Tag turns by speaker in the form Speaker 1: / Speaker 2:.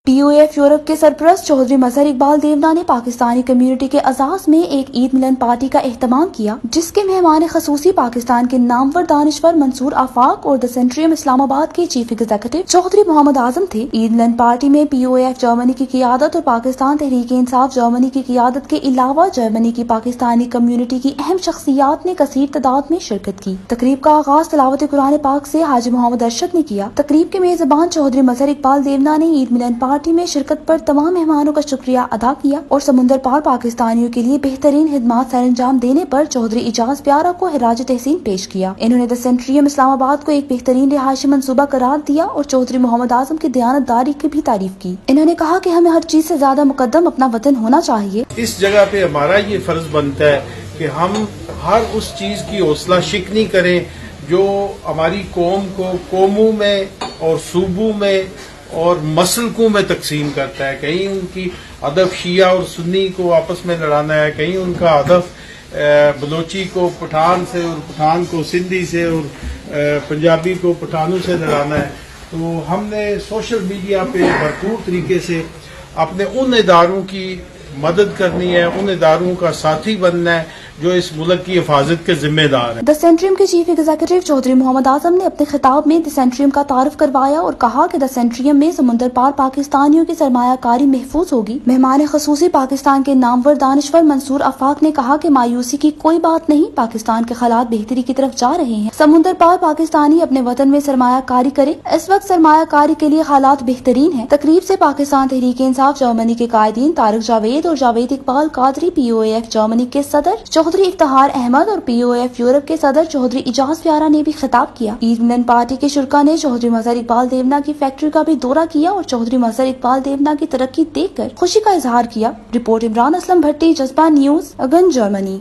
Speaker 1: POF Europe के सरपरस्त चौधरी मजहर इकबाल देवना ने पाकिस्तानी कम्युनिटी के अजाज में एक ईद मिलन पार्टी का एहतमाम किया, जिसके मेहमान खसूसी पाकिस्तान के नामवर दानिशवर मंसूर आफाक और द सेंट्रियम इस्लामाबाद के चीफ एग्जीक्यूटिव चौधरी मोहम्मद आजम थे। ईद मिलन पार्टी में POF जर्मनी की क़ियादत और पाकिस्तान तहरीक इंसाफ जर्मनी की क़ियादत के अलावा जर्मनी की पाकिस्तानी कम्युनिटी की अहम शख्सियात ने कसीर तादाद में शिरकत की। तकरीब का आगाज तिलावत कुरान पाक से हाजी मोहम्मद अरशद ने किया। तकरीब के मेजबान चौधरी मजहर इकबाल देवना ने ईद मिलन पार्टी में शिरकत पर तमाम मेहमानों का शुक्रिया अदा किया और समुंदर पार पाकिस्तानियों के लिए बेहतरीन खिदमात सरअंजाम देने पर चौधरी इजाज प्यारा को खिराज तहसीन पेश किया। इन्होंने द सेंट्रियम इस्लामाबाद को एक बेहतरीन रिहायशी मंसूबा करार दिया और चौधरी मोहम्मद आजम की दयानतदारी की भी तारीफ की। इन्होंने कहा कि हमें हर चीज से ज्यादा मुकद्दम अपना वतन होना चाहिए।
Speaker 2: इस जगह पे हमारा ये फर्ज बनता है कि हम हर उस चीज की हौसला शिकनी करें जो हमारी कौम को कौमों में और सूबों में और मसलकों में तकसीम करता है। कहीं उनकी हदफ शिया और सुन्नी को आपस में लड़ाना है, कहीं उनका हदफ बलोची को पठान से और पठान को सिंधी से और पंजाबी को पठानों से लड़ाना है। तो हमने सोशल मीडिया पे भरपूर तरीके से अपने उन इदारों की मदद करनी है, उन इदारों का साथी बनना है जो इस मुल्क की हिफाजत के जिम्मेदार हैं।
Speaker 1: द सेंट्रियम के चीफ एग्जीक्यूटिव चौधरी मोहम्मद आजम ने अपने खिताब में द सेंट्रियम का तारुफ करवाया और कहा कि द सेंट्रियम में समुंदर पार पाकिस्तानियों की सरमायाकारी महफूज होगी। मेहमान खसूसी पाकिस्तान के नामवर दानिशवर मंसूर आफाक ने कहा कि मायूसी की कोई बात नहीं, पाकिस्तान के हालात बेहतरी की तरफ जा रहे हैं। समुंदर पार पाकिस्तानी अपने वतन में सरमायाकारी करे। इस वक्त सरमायाकारी के लिए हालात बेहतरीन है। तकरीब से पाकिस्तान तहरीक इंसाफ जर्मनी के कायदीन तारिक जावेद और जावेद इकबाल कादरी, POF जर्मनी के सदर चौधरी इफ्तिखार अहमद और POF यूरोप के सदर चौधरी इजाज प्यारा ने भी खिताब किया। ईद मिलन पार्टी के शुरा ने चौधरी मजहर इकबाल देवना की फैक्ट्री का भी दौरा किया और चौधरी मजहर इकबाल देवना की तरक्की देखकर खुशी का इजहार किया। रिपोर्ट इमरान असलम भट्टी, जज्बा न्यूज, अगन, जर्मनी।